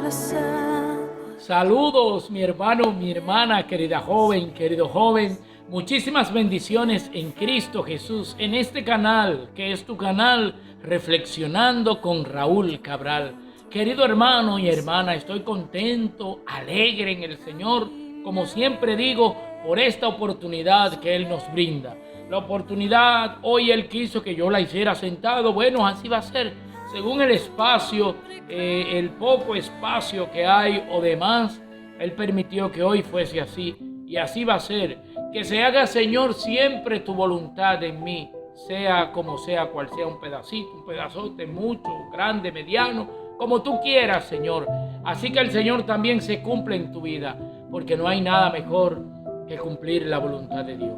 las aguas. Saludos, mi hermano, mi hermana, querida joven, querido joven. Muchísimas bendiciones en Cristo Jesús, en este canal, que es tu canal, Reflexionando con Raúl Cabral. Querido hermano y hermana, estoy contento, alegre en el Señor, como siempre digo, por esta oportunidad que Él nos brinda. La oportunidad, hoy Él quiso que yo la hiciera sentado, bueno, así va a ser. Según el espacio, el poco espacio que hay o demás, Él permitió que hoy fuese así. Y así va a ser. Que se haga, Señor, siempre tu voluntad en mí. Sea como sea, cual sea, un pedacito, un pedazote, mucho, grande, mediano, como tú quieras, Señor. Así que el Señor también se cumple en tu vida. Porque no hay nada mejor que cumplir la voluntad de Dios.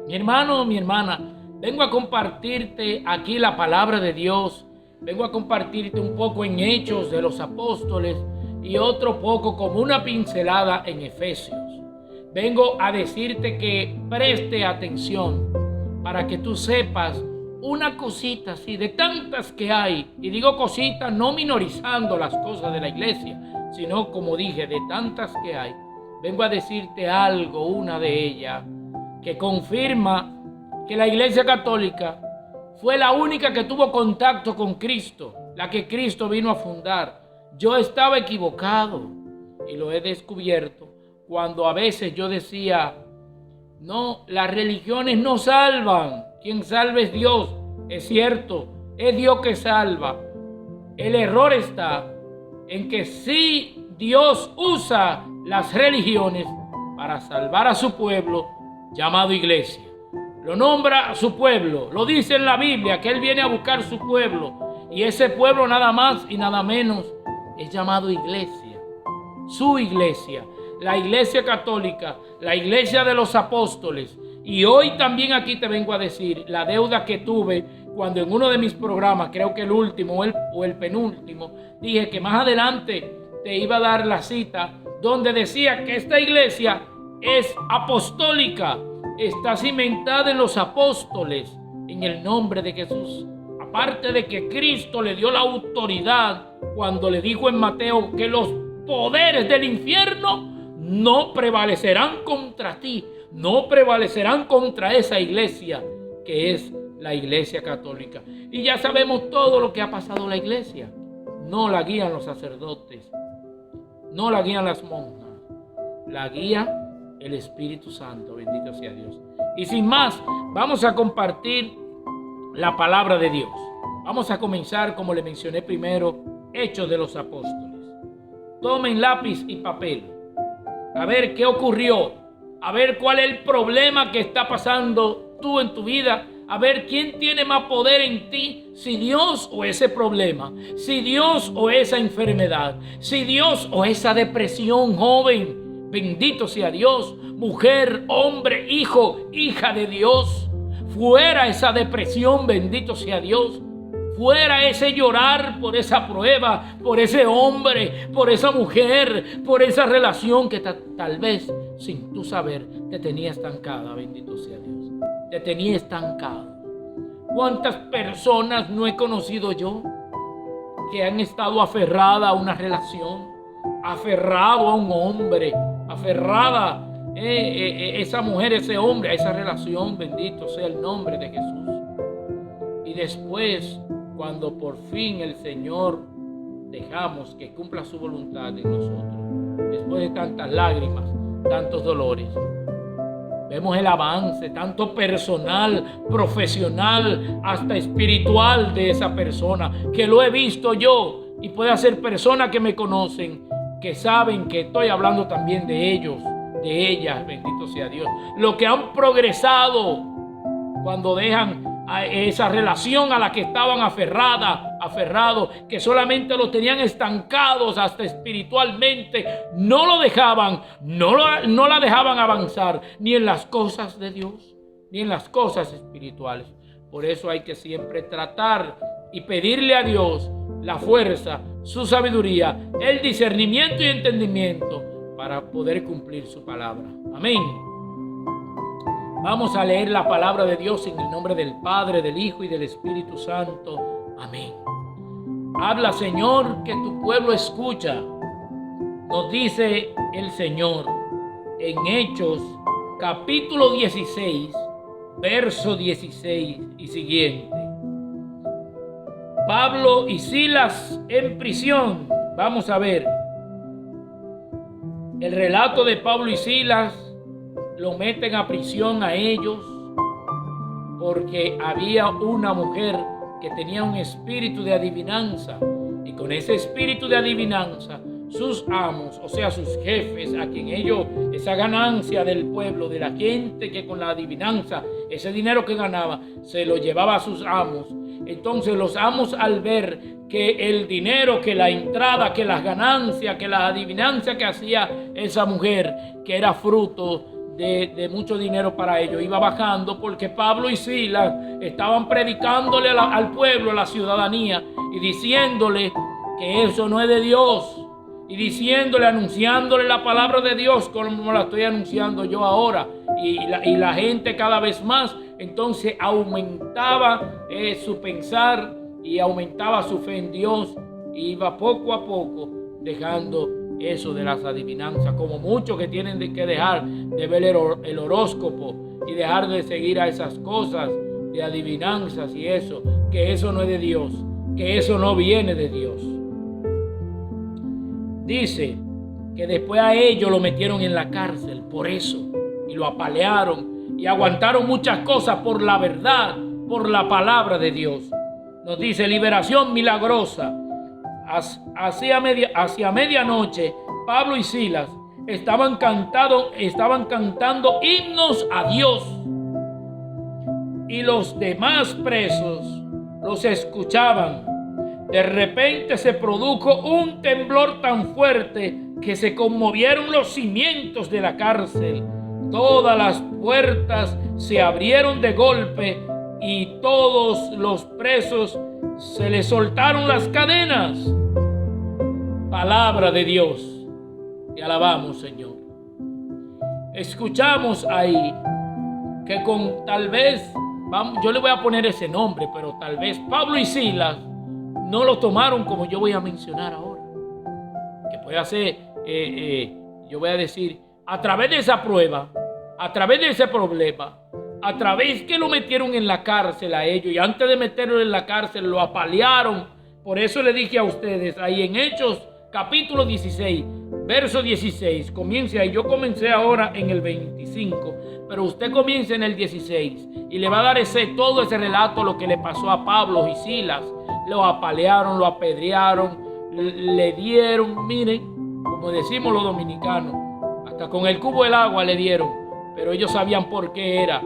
Mi hermano, mi hermana, vengo a compartirte aquí la palabra de Dios. Vengo a compartirte un poco en Hechos de los Apóstoles y otro poco como una pincelada en Efesios. Vengo a decirte que preste atención para que tú sepas una cosita así de tantas que hay. Y digo cositas no minorizando las cosas de la iglesia, sino como dije, de tantas que hay. Vengo a decirte algo, una de ellas, que confirma que la Iglesia Católica fue la única que tuvo contacto con Cristo, la que Cristo vino a fundar. Yo estaba equivocado y lo he descubierto cuando a veces yo decía, no, las religiones no salvan, quien salva es Dios. Es cierto, es Dios que salva. El error está en que sí Dios usa las religiones para salvar a su pueblo llamado iglesia. Lo nombra a su pueblo, lo dice en la Biblia que Él viene a buscar su pueblo y ese pueblo nada más y nada menos es llamado iglesia, su iglesia, la iglesia católica, la iglesia de los apóstoles. Y hoy también aquí te vengo a decir la deuda que tuve cuando en uno de mis programas, creo que el último o el penúltimo, dije que más adelante te iba a dar la cita donde decía que esta iglesia es apostólica. Está cimentada en los apóstoles, en el nombre de Jesús. Aparte de que Cristo le dio la autoridad cuando le dijo en Mateo que los poderes del infierno no prevalecerán contra ti, no prevalecerán contra esa iglesia que es la iglesia católica. Y ya sabemos todo lo que ha pasado en la iglesia. No la guían los sacerdotes, no la guían las monjas, la guía el Espíritu Santo, bendito sea Dios. Y sin más, vamos a compartir la palabra de Dios. Vamos a comenzar, como le mencioné primero, Hechos de los Apóstoles. Tomen lápiz y papel. A ver qué ocurrió. A ver cuál es el problema que está pasando tú en tu vida. A ver quién tiene más poder en ti, si Dios o ese problema, si Dios o esa enfermedad, si Dios o esa depresión, joven. Bendito sea Dios, mujer, hombre, hijo, hija de Dios. Fuera esa depresión, bendito sea Dios. Fuera ese llorar por esa prueba, por ese hombre, por esa mujer, por esa relación que tal vez, sin tú saber, te tenía estancada, bendito sea Dios. Te tenía estancado. ¿Cuántas personas no he conocido yo que han estado aferradas a una relación, aferrado a un hombre, aferrada esa mujer, ese hombre, a esa relación? Bendito sea el nombre de Jesús. Y después, cuando por fin el Señor dejamos que cumpla su voluntad en nosotros, después de tantas lágrimas, tantos dolores, vemos el avance, tanto personal, profesional, hasta espiritual de esa persona, que lo he visto yo, y puede ser personas que me conocen, que saben que estoy hablando también de ellos, de ellas, bendito sea Dios. Lo que han progresado cuando dejan a esa relación a la que estaban aferrados, que solamente lo tenían estancados hasta espiritualmente, no lo dejaban, no la dejaban avanzar, ni en las cosas de Dios, ni en las cosas espirituales. Por eso hay que siempre tratar y pedirle a Dios la fuerza, su sabiduría, el discernimiento y entendimiento para poder cumplir su palabra. Amén. Vamos a leer la palabra de Dios en el nombre del Padre, del Hijo y del Espíritu Santo. Amén. Habla, Señor, que tu pueblo escucha. Nos dice el Señor en Hechos capítulo 16, verso 16 y siguiente. Pablo y Silas en prisión. Vamos a ver. El relato de Pablo y Silas lo meten a prisión a ellos porque había una mujer que tenía un espíritu de adivinanza, y con ese espíritu de adivinanza sus amos, o sea sus jefes, a quien ellos, esa ganancia del pueblo, de la gente que con la adivinanza, ese dinero que ganaba, se lo llevaba a sus amos. Entonces los amos, al ver que el dinero, que la entrada, que las ganancias, que la adivinanza que hacía esa mujer, que era fruto de mucho dinero para ellos, iba bajando, porque Pablo y Silas estaban predicándole al pueblo, a la ciudadanía, y diciéndole que eso no es de Dios, y diciéndole, anunciándole la palabra de Dios como la estoy anunciando yo ahora, y la gente cada vez más. Entonces aumentaba su pensar y aumentaba su fe en Dios, y iba poco a poco dejando eso de las adivinanzas, como muchos que tienen que dejar de ver el horóscopo y dejar de seguir a esas cosas de adivinanzas y eso, que eso no es de Dios, que eso no viene de Dios. Dice que después a ellos lo metieron en la cárcel por eso, y lo apalearon y aguantaron muchas cosas por la verdad, por la palabra de Dios. Nos dice liberación milagrosa. Hacia medianoche, Pablo y Silas estaban cantando himnos a Dios, y los demás presos los escuchaban. De repente se produjo un temblor tan fuerte que se conmovieron los cimientos de la cárcel. Todas las puertas se abrieron de golpe y todos los presos se les soltaron las cadenas. Palabra de Dios. Te alabamos, Señor. Escuchamos ahí que con tal vez, yo le voy a poner ese nombre, pero tal vez Pablo y Silas no lo tomaron como yo voy a mencionar ahora. Que puede ser, yo voy a decir, a través de esa prueba, a través de ese problema, a través que lo metieron en la cárcel a ellos, y antes de meterlo en la cárcel lo apalearon. Por eso le dije a ustedes ahí en Hechos capítulo 16, verso 16, comience ahí. Yo comencé ahora en el 25, pero usted comienza en el 16 y le va a dar todo ese relato, lo que le pasó a Pablo y Silas. Lo apalearon, lo apedrearon, le dieron, miren, como decimos los dominicanos, hasta con el cubo del agua le dieron, pero ellos sabían por qué era.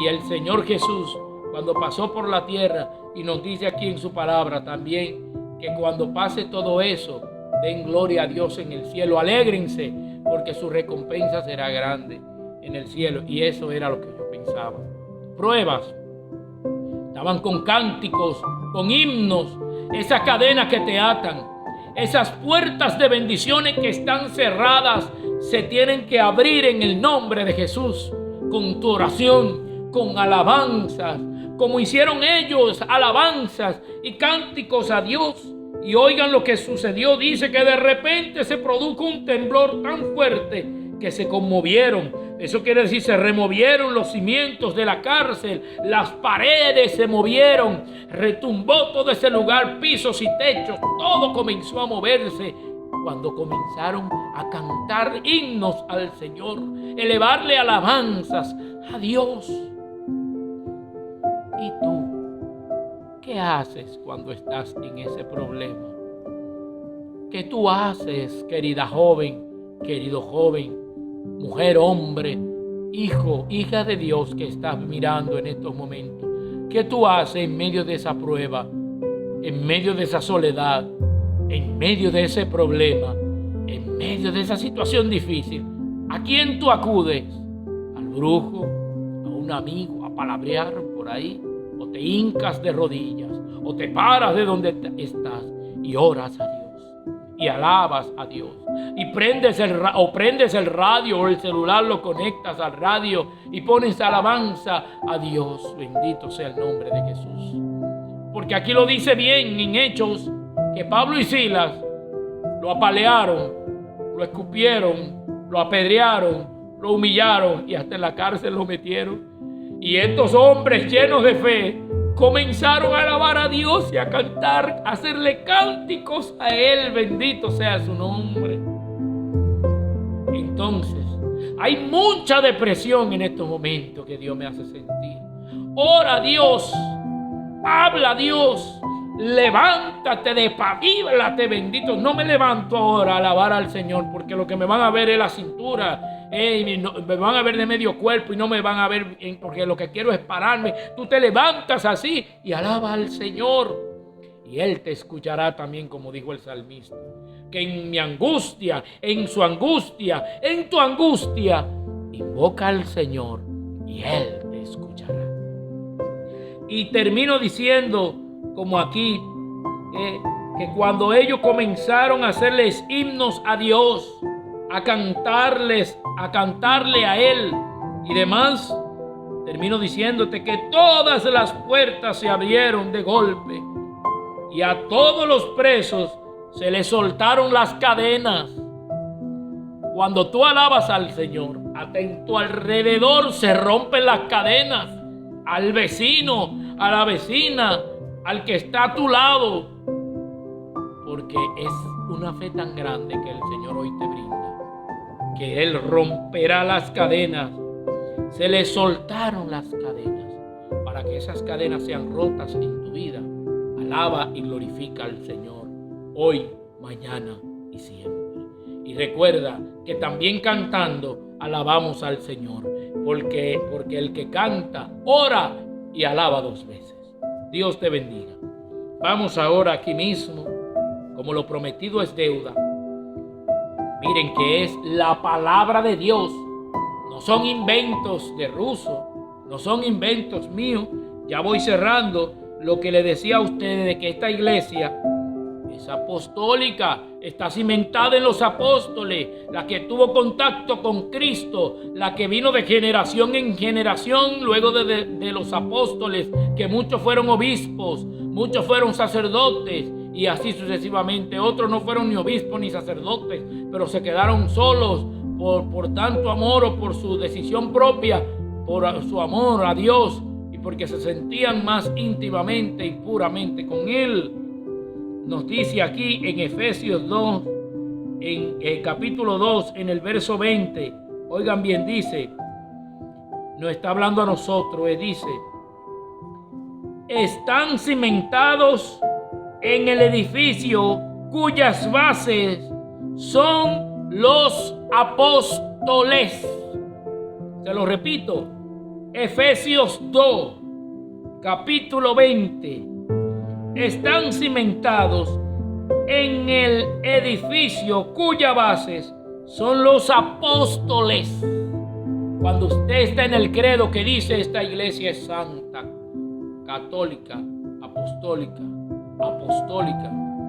Y el Señor Jesús, cuando pasó por la tierra, y nos dice aquí en su palabra también, que cuando pase todo eso, den gloria a Dios en el cielo, alégrense, porque su recompensa será grande en el cielo. Y eso era lo que yo pensaba. Pruebas. Estaban con cánticos, con himnos, esas cadenas que te atan, esas puertas de bendiciones que están cerradas, se tienen que abrir en el nombre de Jesús, con tu oración, con alabanzas, como hicieron ellos, alabanzas y cánticos a Dios. Y oigan lo que sucedió. Dice que de repente se produjo un temblor tan fuerte que se conmovieron. Eso quiere decir, se removieron los cimientos de la cárcel, las paredes se movieron, retumbó todo ese lugar, pisos y techos, todo comenzó a moverse cuando comenzaron a cantar himnos al Señor, elevarle alabanzas a Dios. ¿Y tú qué haces cuando estás en ese problema? ¿Qué tú haces, querida joven, querido joven, mujer, hombre, hijo, hija de Dios que estás mirando en estos momentos? ¿Qué tú haces en medio de esa prueba, en medio de esa soledad, en medio de ese problema, en medio de esa situación difícil? ¿A quién tú acudes? ¿Al brujo? ¿A un amigo? ¿A palabrear por ahí? ¿O te hincas de rodillas? ¿O te paras de donde estás y oras a Dios? Y alabas a Dios, y prendes el radio o el celular, lo conectas al radio y pones alabanza a Dios. Bendito sea el nombre de Jesús. Porque aquí lo dice bien en Hechos que Pablo y Silas lo apalearon, lo escupieron, lo apedrearon, lo humillaron y hasta en la cárcel lo metieron. Y estos hombres llenos de fe comenzaron a alabar a Dios y a cantar, a hacerle cánticos a Él. Bendito sea su nombre. Entonces, hay mucha depresión en estos momentos que Dios me hace sentir. Ora a Dios, habla a Dios, levántate, despabilate, bendito. No me levanto ahora a alabar al Señor, porque lo que me van a ver es la cintura. Me van a ver de medio cuerpo y no me van a ver porque lo que quiero es pararme. Tú te levantas así y alaba al Señor y Él te escuchará también, como dijo el salmista, que en mi angustia, en su angustia, en tu angustia, invoca al Señor y Él te escuchará. Y termino diciendo, como aquí, que cuando ellos comenzaron a hacerles himnos a Dios, a cantarle a Él y demás, termino diciéndote que todas las puertas se abrieron de golpe y a todos los presos se les soltaron las cadenas. Cuando tú alabas al Señor, hasta en tu alrededor se rompen las cadenas. Al vecino, a la vecina, al que está a tu lado, porque es una fe tan grande que el Señor hoy te brinda, que Él romperá las cadenas. Se le soltaron las cadenas para que esas cadenas sean rotas en tu vida. Alaba y glorifica al Señor hoy, mañana y siempre. Y recuerda que también cantando alabamos al Señor, porque el que canta, ora y alaba 2 veces. Dios te bendiga. Vamos ahora aquí mismo, como lo prometido es deuda. Miren que es la palabra de Dios. No son inventos de Russo, no son inventos míos. Ya voy cerrando. Lo que le decía a ustedes de que esta iglesia es apostólica, está cimentada en los apóstoles, la que tuvo contacto con Cristo, la que vino de generación en generación luego de los apóstoles, que muchos fueron obispos, muchos fueron sacerdotes y así sucesivamente. Otros no fueron ni obispos ni sacerdotes, pero se quedaron solos por tanto amor o por su decisión propia, por su amor a Dios y porque se sentían más íntimamente y puramente con Él. Nos dice aquí en Efesios 2, en el capítulo 2, en el verso 20, oigan bien, dice, no está hablando a nosotros, dice, están cimentados en el edificio cuyas bases son los apóstoles. Se lo repito, Efesios 2, capítulo 20. Están cimentados en el edificio cuya bases son los apóstoles. Cuando usted está en el credo que dice esta iglesia es santa, católica, apostólica,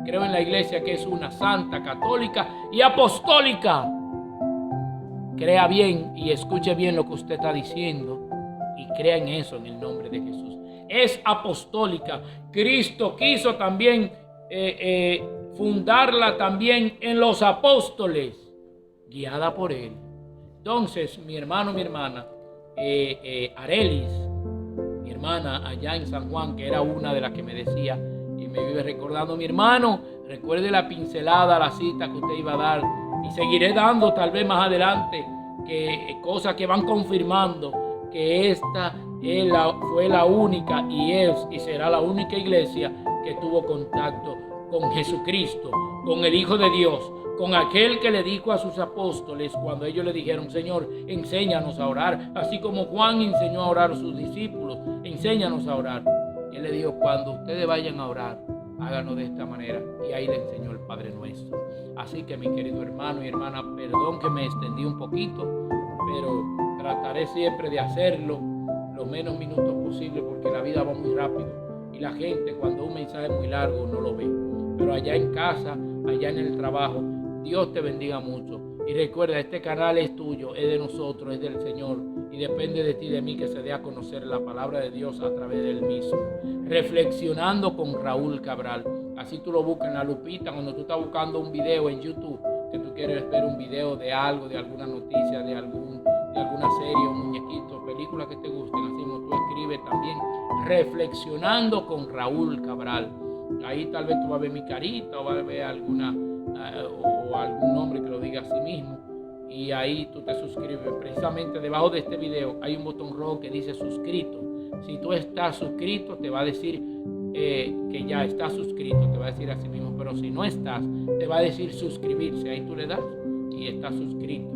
creo en la iglesia que es una santa, católica y apostólica. Crea bien y escuche bien lo que usted está diciendo y crea en eso en el nombre de Jesús. Es apostólica. Cristo quiso también fundarla también en los apóstoles, guiada por Él. Entonces, mi hermano, mi hermana, Arelis, mi hermana allá en San Juan, que era una de las que me decía y me vive recordando, mi hermano, recuerde la pincelada, la cita que usted iba a dar, y seguiré dando tal vez más adelante, que cosas que van confirmando que esta fue la única y es y será la única iglesia que tuvo contacto con Jesucristo, con el Hijo de Dios, con aquel que le dijo a sus apóstoles cuando ellos le dijeron, Señor, enséñanos a orar, así como Juan enseñó a orar a sus discípulos, enséñanos a orar. Y él le dijo, cuando ustedes vayan a orar, háganlo de esta manera. Y ahí le enseñó el Padre Nuestro. Así que, mi querido hermano y hermana, perdón que me extendí un poquito, pero trataré siempre de hacerlo lo menos minutos posible, porque la vida va muy rápido y la gente cuando un mensaje es muy largo no lo ve. Pero allá en casa, allá en el trabajo, Dios te bendiga mucho. Y recuerda, este canal es tuyo, es de nosotros, es del Señor. y depende de ti y de mí que se dé a conocer la palabra de Dios a través del mismo. Reflexionando con Raúl Cabral. Así tú lo buscas en la lupita cuando tú estás buscando un video en YouTube, que tú quieres ver un video de algo, de alguna noticia, de alguna serie, un muñequito, película que te gusten, así como tú escribes también, reflexionando con Raúl Cabral. Ahí tal vez tú vas a ver mi carita o vas a ver alguna o algún nombre que lo diga a sí mismo, y ahí tú te suscribes. Precisamente debajo de este video hay un botón rojo que dice suscrito. Si tú estás suscrito, te va a decir que ya estás suscrito, te va a decir así mismo, pero si no estás, te va a decir suscribirse. Ahí tú le das y estás suscrito.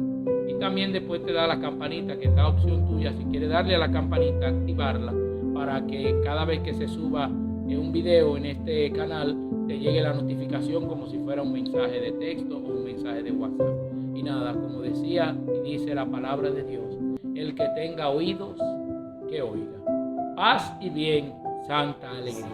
Y también después te da la campanita, que está a opción tuya. Si quieres darle a la campanita, activarla, para que cada vez que se suba un video en este canal, te llegue la notificación como si fuera un mensaje de texto o un mensaje de WhatsApp. Y nada, como decía y dice la palabra de Dios, el que tenga oídos, que oiga. Paz y bien, santa alegría.